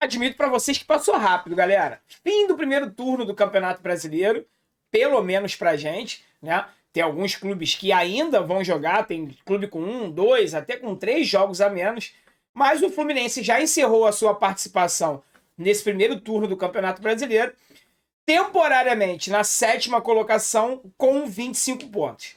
Admito para vocês que passou rápido, galera. Fim do primeiro turno do Campeonato Brasileiro, pelo menos pra gente, né? Tem alguns clubes que ainda vão jogar, tem clube com 1, 2, até com 3 jogos a menos, mas o Fluminense já encerrou a sua participação nesse primeiro turno do Campeonato Brasileiro, temporariamente na 7ª colocação com 25 pontos.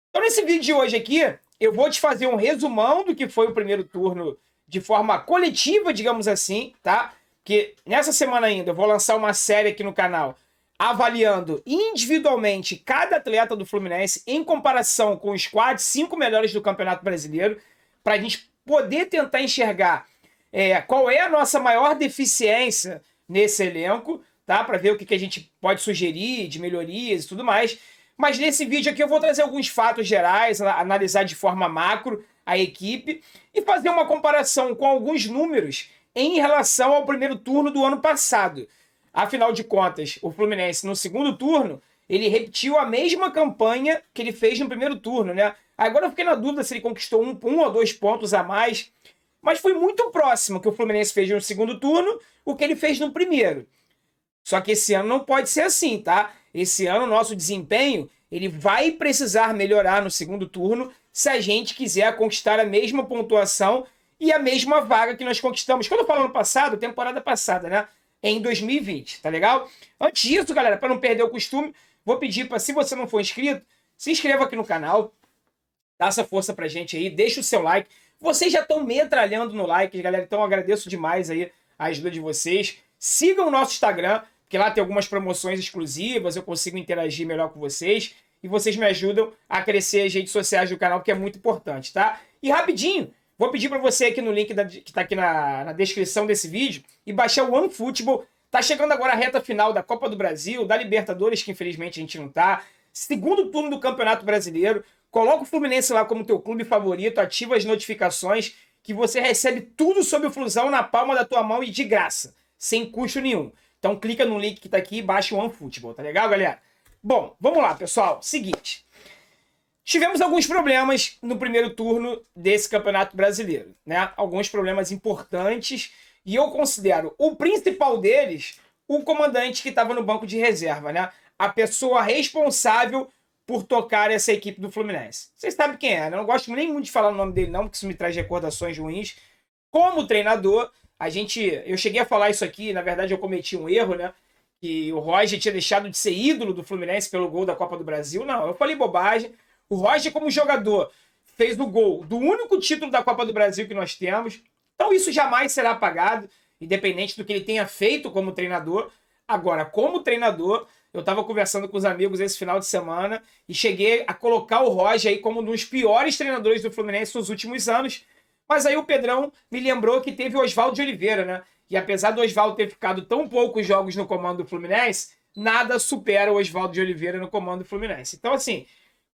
Então, nesse vídeo de hoje aqui, eu vou te fazer um resumão do que foi o primeiro turno de forma coletiva, digamos assim, tá? Que nessa semana ainda eu vou lançar uma série aqui no canal avaliando individualmente cada atleta do Fluminense em comparação com os 5 melhores do Campeonato Brasileiro, para a gente poder tentar enxergar qual é a nossa maior deficiência nesse elenco, tá? Para ver o que a gente pode sugerir de melhorias e tudo mais. Mas nesse vídeo aqui eu vou trazer alguns fatos gerais, analisar de forma macro a equipe e fazer uma comparação com alguns números em relação ao primeiro turno do ano passado. Afinal de contas, o Fluminense no segundo turno, ele repetiu a mesma campanha que ele fez no primeiro turno, né? Agora eu fiquei na dúvida se ele conquistou um ou 2 pontos a mais, mas foi muito próximo que o Fluminense fez no segundo turno o que ele fez no primeiro. Só que esse ano não pode ser assim, tá? Esse ano o nosso desempenho ele vai precisar melhorar no segundo turno se a gente quiser conquistar a mesma pontuação e a mesma vaga que nós conquistamos. Quando eu falo ano passado, temporada passada, né? Em 2020, tá legal? Antes disso, galera, para não perder o costume, vou pedir para, se você não for inscrito, se inscreva aqui no canal, dá essa força pra gente aí, deixa o seu like. Vocês já estão metralhando no like, galera, então eu agradeço demais aí a ajuda de vocês. Sigam o nosso Instagram, porque lá tem algumas promoções exclusivas, eu consigo interagir melhor com vocês e vocês me ajudam a crescer as redes sociais do canal, que é muito importante, tá? E rapidinho, vou pedir para você aqui no link que tá aqui na descrição desse vídeo e baixar o OneFootball. Tá chegando agora a reta final da Copa do Brasil, da Libertadores, que infelizmente a gente não tá. Segundo turno do Campeonato Brasileiro. Coloca o Fluminense lá como teu clube favorito, ativa as notificações que você recebe tudo sobre o Flusão na palma da tua mão e de graça, sem custo nenhum. Então clica no link que tá aqui e baixa o OneFootball, tá legal, galera? Bom, vamos lá, pessoal. Seguinte. Tivemos alguns problemas no primeiro turno desse Campeonato Brasileiro, né? Alguns problemas importantes e eu considero o principal deles o comandante que estava no banco de reserva, né? A pessoa responsável por tocar essa equipe do Fluminense. Vocês sabem quem é, né? Eu não gosto nem muito de falar o nome dele não, porque isso me traz recordações ruins. Como treinador, eu cheguei a falar isso aqui, na verdade eu cometi um erro, né? Que o Roger tinha deixado de ser ídolo do Fluminense pelo gol da Copa do Brasil. Não, eu falei bobagem. O Roger, como jogador, fez o gol do único título da Copa do Brasil que nós temos. Então isso jamais será apagado, independente do que ele tenha feito como treinador. Agora, como treinador, eu estava conversando com os amigos esse final de semana e cheguei a colocar o Roger aí como um dos piores treinadores do Fluminense nos últimos anos. Mas aí o Pedrão me lembrou que teve o Oswaldo de Oliveira, né? E apesar do Oswaldo ter ficado tão poucos jogos no comando do Fluminense, nada supera o Oswaldo de Oliveira no comando do Fluminense. Então, assim,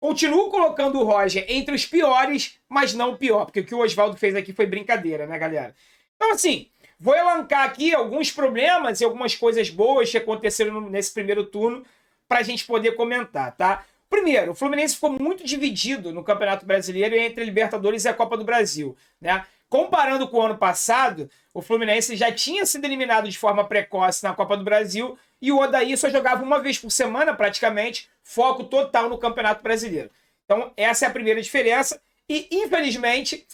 continuo colocando o Roger entre os piores, mas não o pior, porque o que o Oswaldo fez aqui foi brincadeira, né, galera? Então, assim, vou elencar aqui alguns problemas e algumas coisas boas que aconteceram nesse primeiro turno para a gente poder comentar, tá? Primeiro, o Fluminense ficou muito dividido no Campeonato Brasileiro entre a Libertadores e a Copa do Brasil, né? Comparando com o ano passado, o Fluminense já tinha sido eliminado de forma precoce na Copa do Brasil e o Odair só jogava uma vez por semana, praticamente, foco total no Campeonato Brasileiro. Então, essa é a primeira diferença e, infelizmente,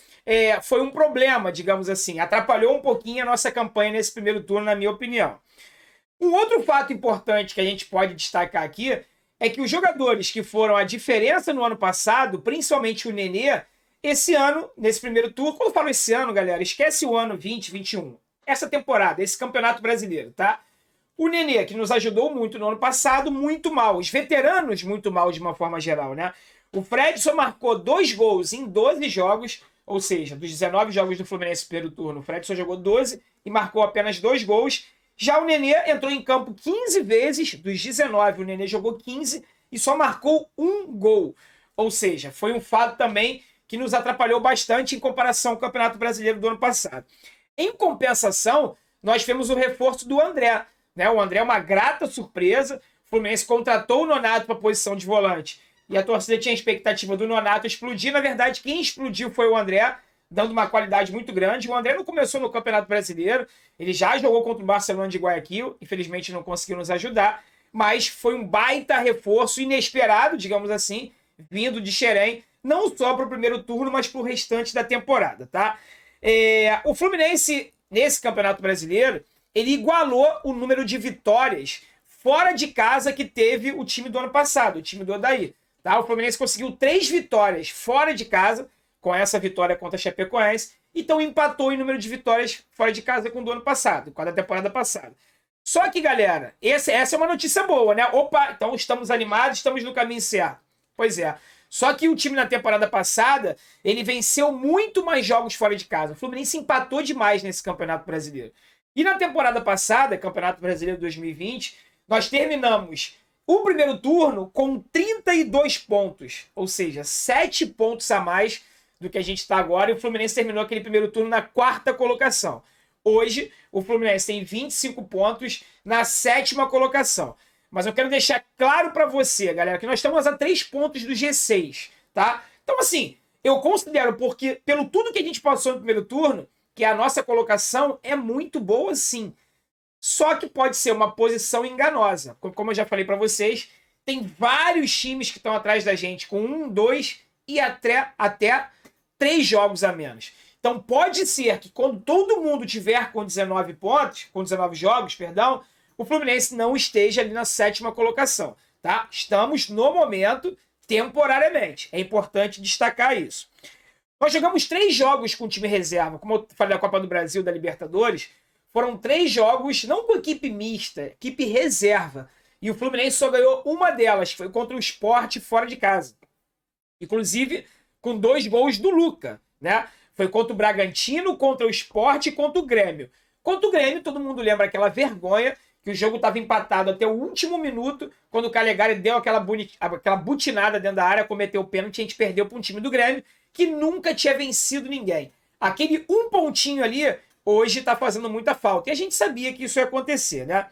foi um problema, digamos assim. Atrapalhou um pouquinho a nossa campanha nesse primeiro turno, na minha opinião. Um outro fato importante que a gente pode destacar aqui é que os jogadores que foram a diferença no ano passado, principalmente o Nenê, esse ano, nesse primeiro turno, quando eu falo esse ano, galera, esquece o ano 2021. Essa temporada, esse Campeonato Brasileiro, tá? O Nenê, que nos ajudou muito no ano passado, muito mal. Os veteranos, muito mal de uma forma geral, né? O Fred só marcou 2 gols em 12 jogos, ou seja, dos 19 jogos do Fluminense no primeiro turno, o Fred só jogou 12 e marcou apenas 2 gols. Já o Nenê entrou em campo 15 vezes, dos 19 o Nenê jogou 15 e só marcou 1 gol. Ou seja, foi um fato também que nos atrapalhou bastante em comparação ao Campeonato Brasileiro do ano passado. Em compensação, nós tivemos o reforço do André, né? O André é uma grata surpresa. O Fluminense contratou o Nonato para a posição de volante e a torcida tinha a expectativa do Nonato explodir. Na verdade, quem explodiu foi o André. dando uma qualidade muito grande. O André não começou no Campeonato Brasileiro, ele já jogou contra o Barcelona de Guayaquil, infelizmente não conseguiu nos ajudar, mas foi um baita reforço inesperado, digamos assim, vindo de Xerém, não só para o primeiro turno, mas para o restante da temporada, tá? O Fluminense, nesse Campeonato Brasileiro, ele igualou o número de vitórias fora de casa que teve o time do ano passado, o time do Odair. Tá? O Fluminense conseguiu 3 vitórias fora de casa, com essa vitória contra a Chapecoense, então empatou em número de vitórias fora de casa com o do ano passado, com a da temporada passada. Só que, galera, essa é uma notícia boa, né? Opa, então estamos animados, estamos no caminho certo. Pois é. Só que o time na temporada passada, ele venceu muito mais jogos fora de casa. O Fluminense empatou demais nesse Campeonato Brasileiro. E na temporada passada, Campeonato Brasileiro 2020, nós terminamos o primeiro turno com 32 pontos, ou seja, 7 pontos a mais do que a gente está agora, e o Fluminense terminou aquele primeiro turno na 4ª colocação. Hoje, o Fluminense tem 25 pontos na 7ª colocação. Mas eu quero deixar claro para você, galera, que nós estamos a 3 pontos do G6, tá? Então, assim, eu considero, porque pelo tudo que a gente passou no primeiro turno, que a nossa colocação é muito boa, sim. Só que pode ser uma posição enganosa. Como eu já falei para vocês, tem vários times que estão atrás da gente com 1, 2 e até 3 jogos a menos. Então pode ser que quando todo mundo tiver com 19 pontos, com 19 jogos, perdão, o Fluminense não esteja ali na 7ª colocação, tá? Estamos no momento temporariamente. É importante destacar isso. Nós jogamos 3 jogos com time reserva, como eu falei da Copa do Brasil, da Libertadores. Foram 3 jogos, não com equipe mista, equipe reserva. E o Fluminense só ganhou uma delas, que foi contra o Sport fora de casa. Inclusive, com 2 gols do Luca, né? Foi contra o Bragantino, contra o Sport e contra o Grêmio. Contra o Grêmio, todo mundo lembra aquela vergonha, que o jogo estava empatado até o último minuto, quando o Calegari deu aquela butinada dentro da área, cometeu o pênalti, a gente perdeu para um time do Grêmio, que nunca tinha vencido ninguém. Aquele um pontinho ali, hoje está fazendo muita falta. E a gente sabia que isso ia acontecer, né?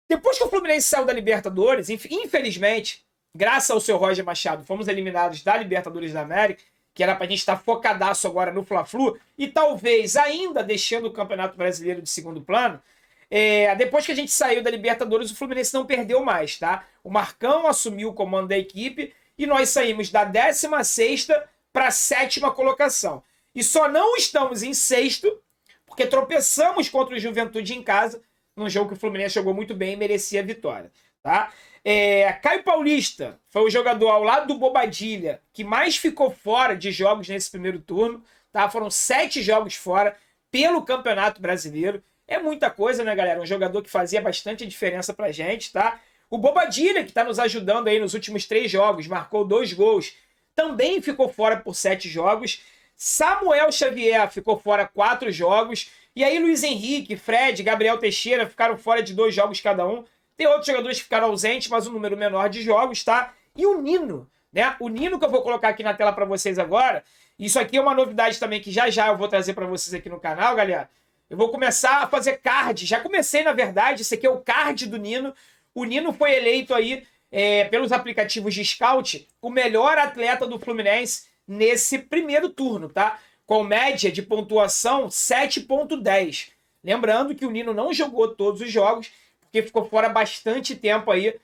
Depois que o Fluminense saiu da Libertadores, infelizmente, graças ao seu Roger Machado, fomos eliminados da Libertadores da América, que era pra gente estar focadaço agora no Fla-Flu, e talvez ainda deixando o Campeonato Brasileiro de segundo plano. Depois que a gente saiu da Libertadores, o Fluminense não perdeu mais, tá? O Marcão assumiu o comando da equipe e nós saímos da 16ª para a 7ª colocação. E só não estamos em 6º porque tropeçamos contra o Juventude em casa, num jogo que o Fluminense jogou muito bem e merecia a vitória, tá? Caio Paulista foi o jogador ao lado do Bobadilha que mais ficou fora de jogos nesse primeiro turno, tá? Foram 7 jogos fora pelo Campeonato Brasileiro. É muita coisa, né, galera? Um jogador que fazia bastante diferença pra gente, tá? O Bobadilha, que tá nos ajudando aí nos últimos 3 jogos, marcou 2 gols, também ficou fora por 7 jogos. Samuel Xavier ficou fora 4 jogos. E aí Luiz Henrique, Fred, Gabriel Teixeira ficaram fora de 2 jogos cada um. Tem outros jogadores que ficaram ausentes, mas um número menor de jogos, tá? E o Nino, né? O Nino que eu vou colocar aqui na tela para vocês agora. Isso aqui é uma novidade também que já eu vou trazer para vocês aqui no canal, galera. Eu vou começar a fazer card. Já comecei, na verdade. Esse aqui é o card do Nino. O Nino foi eleito aí, pelos aplicativos de scout, o melhor atleta do Fluminense nesse primeiro turno, tá? Com média de pontuação 7.10. Lembrando que o Nino não jogou todos os jogos, porque ficou fora bastante tempo aí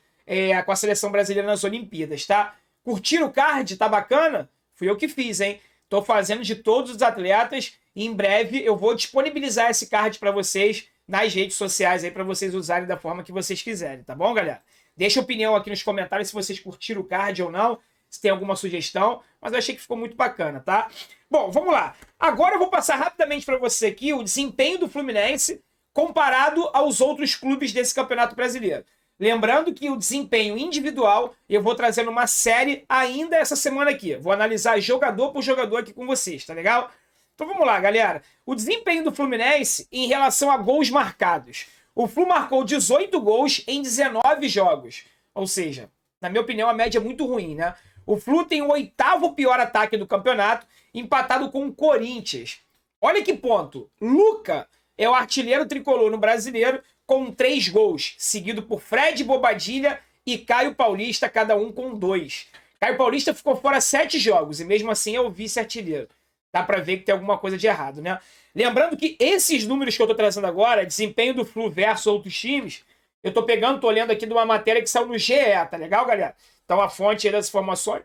com a seleção brasileira nas Olimpíadas, tá? Curtiram o card? Tá bacana? Fui eu que fiz, hein? Tô fazendo de todos os atletas e em breve eu vou disponibilizar esse card para vocês nas redes sociais aí para vocês usarem da forma que vocês quiserem, tá bom, galera? Deixa opinião aqui nos comentários se vocês curtiram o card ou não, se tem alguma sugestão, mas eu achei que ficou muito bacana, tá? Bom, vamos lá. Agora eu vou passar rapidamente para você aqui o desempenho do Fluminense comparado aos outros clubes desse Campeonato Brasileiro. Lembrando que o desempenho individual eu vou trazer numa série ainda essa semana aqui. Vou analisar jogador por jogador aqui com vocês, tá legal? Então vamos lá, galera. O desempenho do Fluminense em relação a gols marcados. O Flu marcou 18 gols em 19 jogos. Ou seja, na minha opinião, a média é muito ruim, né? O Flu tem o 8º pior ataque do campeonato, empatado com o Corinthians. Olha que ponto. Luca é o artilheiro tricolor no Brasileiro com 3 gols, seguido por Fred, Bobadilha e Caio Paulista, cada um com 2. Caio Paulista ficou fora 7 jogos e mesmo assim é o vice-artilheiro. dá para ver que tem alguma coisa de errado, né? Lembrando que esses números que eu tô trazendo agora, desempenho do Flu versus outros times, eu tô pegando, tô lendo aqui de uma matéria que saiu no GE, tá legal, galera? Então a fonte aí das informações,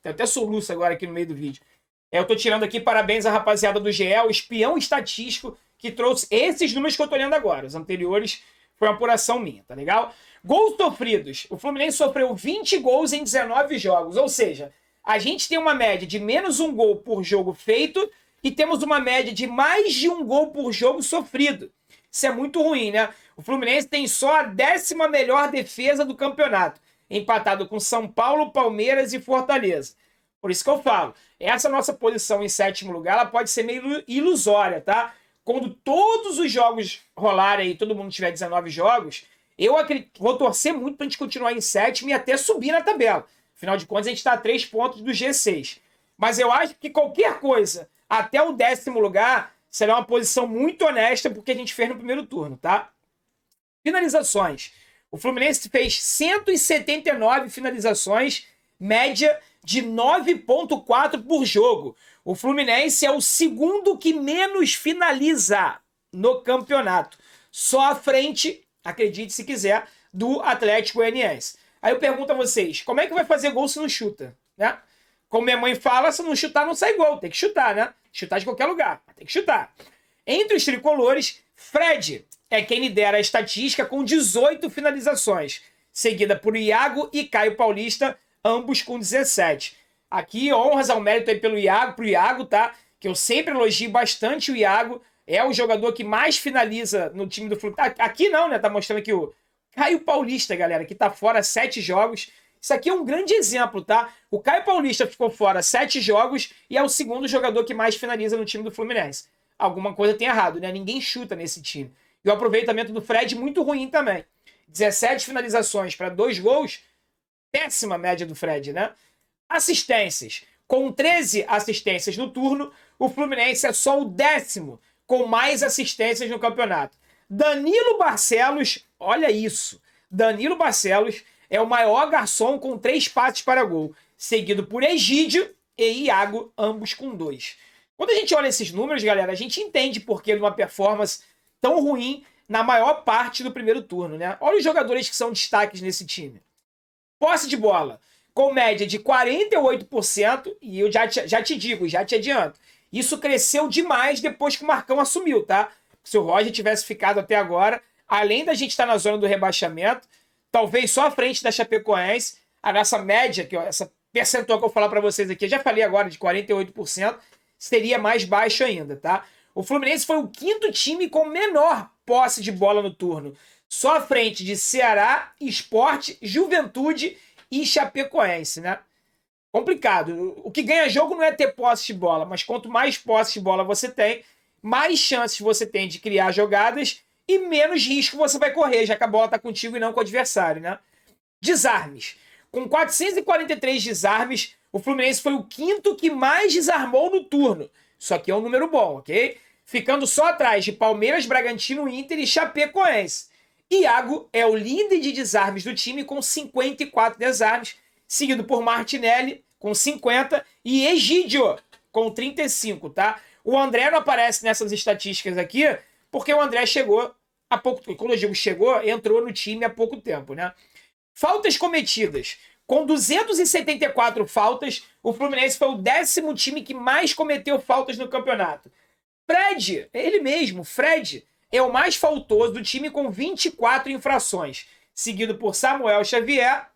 tem até soluço agora aqui no meio do vídeo. Eu tô tirando aqui, parabéns à rapaziada do GE, o espião estatístico que trouxe esses números que eu tô lendo agora. Os anteriores foi uma apuração minha, tá legal? Gols sofridos. O Fluminense sofreu 20 gols em 19 jogos, ou seja, a gente tem uma média de menos um gol por jogo feito e temos uma média de mais de um gol por jogo sofrido. Isso é muito ruim, né? O Fluminense tem só a 10ª melhor defesa do campeonato, empatado com São Paulo, Palmeiras e Fortaleza. Por isso que eu falo, essa nossa posição em 7º lugar, ela pode ser meio ilusória, tá? Quando todos os jogos rolarem e todo mundo tiver 19 jogos, eu vou torcer muito pra gente continuar em 7º e até subir na tabela. Afinal de contas, a gente está a 3 pontos do G6. Mas eu acho que qualquer coisa até o 10º lugar será uma posição muito honesta porque a gente fez no primeiro turno, tá? Finalizações. O Fluminense fez 179 finalizações, média de 9,4 por jogo. O Fluminense é o segundo que menos finaliza no campeonato. Só à frente, acredite se quiser, do Atlético Goianiense. Aí eu pergunto a vocês, como é que vai fazer gol se não chuta? Né? Como minha mãe fala, se não chutar não sai gol. Tem que chutar, né? Chutar de qualquer lugar, mas tem que chutar. Entre os tricolores, Fred é quem lidera a estatística com 18 finalizações, seguida por Iago e Caio Paulista, ambos com 17. Aqui, honras ao mérito aí pro Iago, tá? Que eu sempre elogio bastante o Iago. É o jogador que mais finaliza no time do Fluminense. Aqui não, né? Tá mostrando aqui o Caio Paulista, galera, que tá fora 7 jogos. Isso aqui é um grande exemplo, tá? O Caio Paulista ficou fora 7 jogos e é o segundo jogador que mais finaliza no time do Fluminense. Alguma coisa tem errado, né? Ninguém chuta nesse time. E o aproveitamento do Fred muito ruim também. 17 finalizações para 2 gols. Péssima média do Fred, né? Assistências. Com 13 assistências no turno, o Fluminense é só o 10º com mais assistências no campeonato. Danilo Barcelos, olha isso. Danilo Barcelos é o maior garçom com 3 passes para gol, seguido por Egídio e Iago, ambos com 2. Quando a gente olha esses números, galera, a gente entende por que de uma performance tão ruim na maior parte do primeiro turno, né? Olha os jogadores que são destaques nesse time. Posse de bola, com média de 48%, e eu já te digo, já te adianto, isso cresceu demais depois que o Marcão assumiu, tá? Se o Roger tivesse ficado até agora, além da gente estar na zona do rebaixamento, talvez só à frente da Chapecoense, a nossa média, que essa percentual que eu vou falar para vocês aqui, eu já falei agora de 48%, seria mais baixo ainda, tá? O Fluminense foi o 5º time com menor posse de bola no turno, só à frente de Ceará, Sport, Juventude e Chapecoense, né? Complicado. O que ganha jogo não é ter posse de bola, mas quanto mais posse de bola você tem, mais chances você tem de criar jogadas e menos risco você vai correr, já que a bola está contigo e não com o adversário, né? Desarmes. Com 443 desarmes, o Fluminense foi o 5º que mais desarmou no turno. Isso aqui é um número bom, ok? Ficando só atrás de Palmeiras, Bragantino, Inter e Chapecoense. Iago é o líder de desarmes do time com 54 desarmes, seguido por Martinelli com 50 e Egídio com 35, tá? O André não aparece nessas estatísticas aqui porque o André chegou há pouco tempo. Quando eu digo chegou, entrou no time há pouco tempo, né? Faltas cometidas. Com 274 faltas, o Fluminense foi o 10º time que mais cometeu faltas no campeonato. Fred, ele mesmo, Fred, é o mais faltoso do time com 24 infrações, seguido por Samuel Xavier,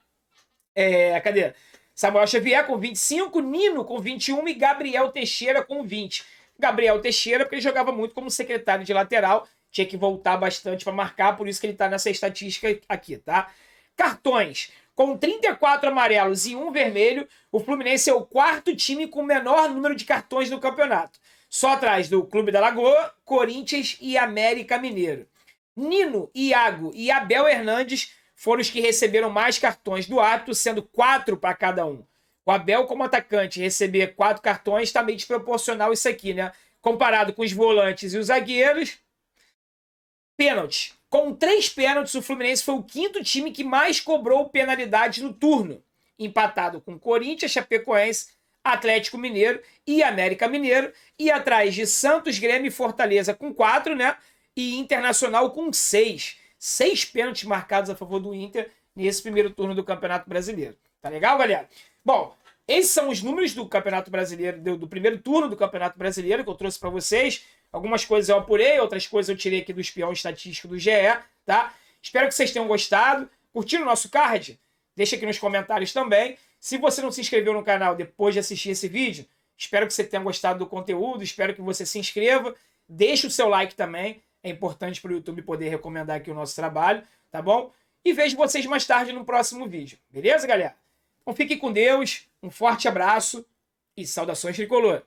Samuel Xavier com 25, Nino com 21 e Gabriel Teixeira com 20. Gabriel Teixeira, porque ele jogava muito como secretário de lateral, tinha que voltar bastante para marcar, por isso que ele está nessa estatística aqui, tá? Cartões. Com 34 amarelos e 1 vermelho, o Fluminense é o 4º time com o menor número de cartões no campeonato. Só atrás do Clube da Lagoa, Corinthians e América Mineiro. Nino, Iago e Abel Hernandes foram os que receberam mais cartões do árbitro, sendo 4 para cada um. O Abel, como atacante, receber 4 cartões está meio desproporcional isso aqui, né? Comparado com os volantes e os zagueiros. Pênalti. Com 3 pênaltis, o Fluminense foi o 5º time que mais cobrou penalidade no turno, empatado com Corinthians, Chapecoense, Atlético Mineiro e América Mineiro, e atrás de Santos, Grêmio e Fortaleza com 4, né? E Internacional com 6. 6 pênaltis marcados a favor do Inter nesse primeiro turno do Campeonato Brasileiro. Tá legal, galera? Bom, esses são os números do Campeonato Brasileiro, do primeiro turno do Campeonato Brasileiro que eu trouxe para vocês. Algumas coisas eu apurei, outras coisas eu tirei aqui do espião estatístico do GE, tá? Espero que vocês tenham gostado. Curtiram o nosso card? Deixa aqui nos comentários também. Se você não se inscreveu no canal depois de assistir esse vídeo, espero que você tenha gostado do conteúdo, espero que você se inscreva. Deixe o seu like também, é importante para o YouTube poder recomendar aqui o nosso trabalho, tá bom? E vejo vocês mais tarde no próximo vídeo, beleza, galera? Então fiquem com Deus, um forte abraço e saudações tricolores.